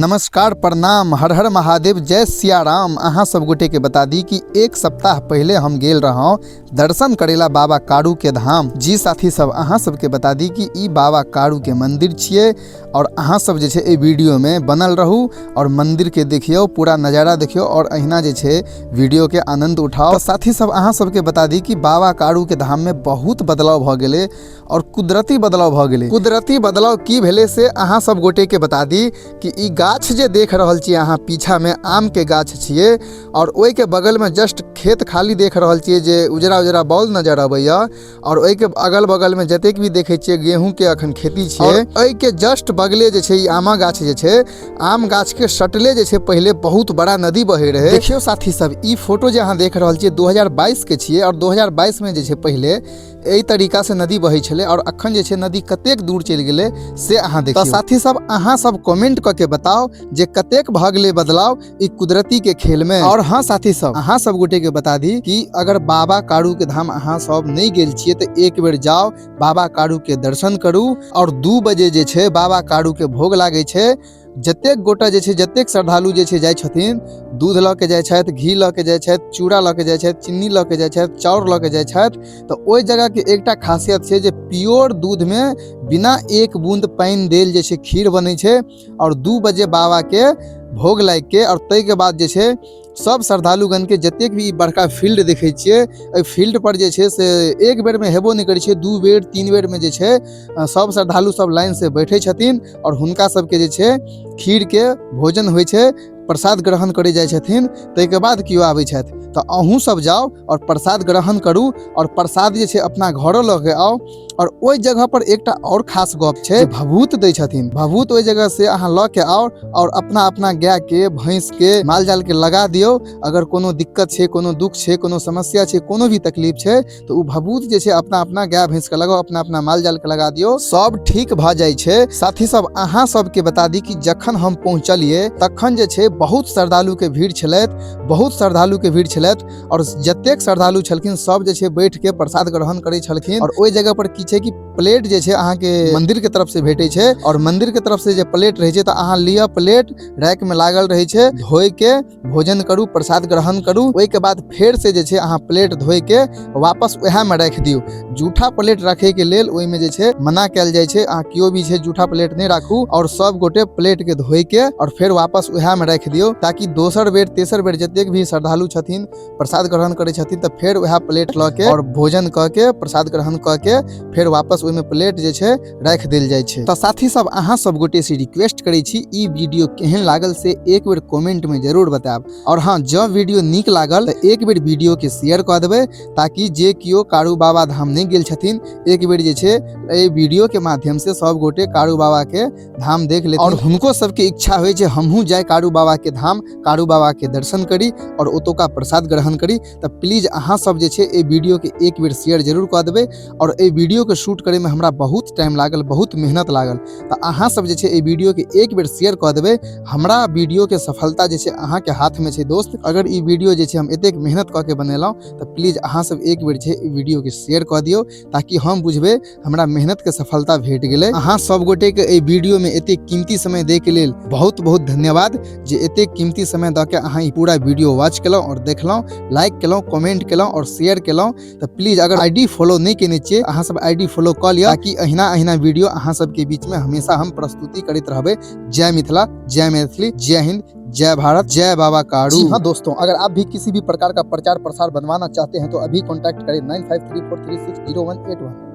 नमस्कार, प्रणाम, हर हर महादेव, जय सिया राम। अहाँ सब गोटे के बता दी कि एक सप्ताह पहले हम गेल रहा दर्शन करेला बाबा कारू के धाम। जी साथी सब, अहाँ सब के बता दी कि ई बाबा कारू के मंदिर छिए और अहाँ सब जे छे ए वीडियो में बनल रहू और मंदिर के देखियो, पूरा नज़ारा देखियो और अहिना जे छे वीडियो के आनंद उठाओ। तो साथी सब, अहाँ सब के बता दी कि बाबा कारू के धाम में बहुत बदलाव भ गेले और कुदरती बदलाव भ गेले। कुदरती बदलाव की भेले से अहाँ सब गोटे के बता दी कि ई गाछ जे देख रहल छिए अहाँ पीछा में आम के गाछ छिए और ओई के बगल में जस्ट खेत खाली देख रहल छिए जे उजरा उजरा बॉल नजर आबैया और ओई के अगल बगल में जतेक भी देखे छिए गेहूं के अखन खेती छिए। ओई के जस्ट बगले जे छे ई आमा गाछ जे छे, आम गाछ के सटले जे छे पहले बहुत बड़ा नदी बहे रहे। देखियो साथी सब, ई फोटो जे अहाँ देख रहल छिए 2022 के छिए और 2022 में जे छे पहले एई तरीका से नदी बहे छले और अखन जे छे नदी कतेक दूर चल गेले से अहाँ देखियो। तो साथी सब, अहाँ सब कमेंट करके बताओ जे कतेक भ गेले बदलाव ई कुदरती के खेल में। और हाँ साथी सब, अहाँ सब गोटे के बता दी कि अगर बाबा कारू के धाम अहाँ सब नहीं गेल छिए तो एक बेर जाओ, बाबा कारू के दर्शन करू और 2 बजे जे छे बाबा कारू के भोग लागे छे। जतेक गोटा जे छे, जतेक श्रद्धालु जे छे जाय छथिन, दूध ल के जाय छथि, घी ल के जाय छथि, चूड़ा ल के जाय छथि, चीनी ल के जाय छथि, चाउर ल के जाय छथि। तो ओई जगह के एकटा खासियत छे जे प्योर दूध में बिना एक बूंद पानी देल जे छे खीर बनै छे और 2 बजे बाबा के भोग लाग के और तै के बाद जे छे सब श्रद्धालुगण के जतेक भी बड़का फील्ड देखे छिए, एहि फील्ड पर जे छे से एक बेर में हेबो नहीं करे छे, 2 बेर 3 बेर में जे छे सब श्रद्धालु सब लाइन से बैठे छथिन और हुनका सबके जे छे खीर के भोजन होइ छे, प्रसाद ग्रहण करे जाय छथिन। तै के बाद कियो आबै छथि तो अहूँ सब जाओ और प्रसाद ग्रहण करू और प्रसाद जे छे अपना घरो ल के आओ। और ओई जगह पर एकटा और खास गप छे, भभूत दै छथिन। भभूत ओई जगह से अहाँ ल के आओ और अपना अपना गाय के, भैंस के, माल जाल के लगा दियो। अगर कोनो दिक्कत छे, कोनो दुख छे, कोनो समस्या छे, कोनो भी तकलीफ छे तो उ भभूत जे छे अपना अपना गाय भैंस के लगाओ, अपना अपना माल जाल के लगा दियो, सब ठीक भ जाय छे। साथी सब, अहाँ सब के बता दी कि जखन हम पहुंचलिए तखन जे छे बहुत श्रद्धालु के भीड़ छलैत, बहुत श्रद्धालु के भीड़ छलैत और जतेक श्रद्धालु छलखिन सब जे छे बैठ के प्रसाद ग्रहण करे छलखिन। और ओई जगह पर की छे कि प्लेट जे छे अहाँ के मंदिर के तरफ से भेटे छे और मंदिर के तरफ से जे प्लेट रहे छे तो अहाँ लिया, प्लेट रैक में लागल रहे छे, धोए के भोजन करू, प्रसाद ग्रहण करू। ओई के बाद फेर से जे छे अहाँ प्लेट धोए के वापस वह में रख दियो। जूठा प्लेट रखे के लेल ओई में जे छे मना कैल जाय छे, अहाँ कियो भी छे जूठा प्लेट नहीं राखू और सब गोटे प्लेट के धोए के और फिर वापस वह में रख दियो, ताकि दोसर बेर तेसर बेर जतेक भी श्रद्धालु छथिन प्रसाद ग्रहण करे छथिन तो फिर वह प्लेट ल के और भोजन क के प्रसाद ग्रहण क के फिर वापस ओई में प्लेट जे छे रख देल जाय छे। तो साथी सब, अहाँ सब गोटे से रिक्वेस्ट करे छी ई वीडियो केहन लागल से एक बेर कमेंट में जरूर बताब। और हाँ, जब वीडियो नीक लागल तो एक बेर वीडियो के शेयर कर देबे, ताकि जे कियो कारू बाबा धाम नहीं गेल छथिन एक बेर जे छे ए वीडियो के माध्यम से सब गोटे कारू बाबा के धाम देख लेते और हुनको सबके इच्छा होय जे हमहू जाय कारू बाबा के धाम, कारू बाबा के दर्शन करी और ओतोका प्रसाद ग्रहण करी। तो प्लीज अहाँ सब जे छे ए वीडियो के एक बेर शेयर जरूर कर देबे। और ए वीडियो के शूट करे में हमरा बहुत टाइम लागल, बहुत मेहनत लागल, तो अहाँ सब जे छे ए वीडियो के एक बेर शेयर कर देबे। हमरा वीडियो के सफलता जे छे अहाँ के हाथ में छे दोस्त। अगर ई वीडियो जे छे हम एतेक मेहनत करके बनेलौं तो प्लीज अहाँ सब एक बेर छे वीडियो के शेयर कर दियो, ताकि हम बुझबे हमरा मेहनत के सफलता भेट गेले। अहाँ सब गोटे के ए वीडियो में एतेक कीमती समय दे के लेल बहुत बहुत धन्यवाद, जे एतेक कीमती समय द के अहाँ ई पूरा वीडियो वॉच केलौं और देखलौं, लाइक केलौं, कमेंट केलौं और शेयर केलौं। तो प्लीज अगर आईडी फॉलो नहीं केने छिए अहाँ सब आईडी फॉलो कर लिया, ताकि अहिना अहिना वीडियो अहाँ सब के बीच में हमेशा हम प्रस्तुति करते रहबे। जय मिथिला, जय मैथिली, जय हिंद, जय भारत, जय बाबा कारू। हाँ दोस्तों, अगर आप भी किसी भी प्रकार का प्रचार प्रसार बनवाना चाहते हैं तो अभी कॉन्टैक्ट करें 9534360181।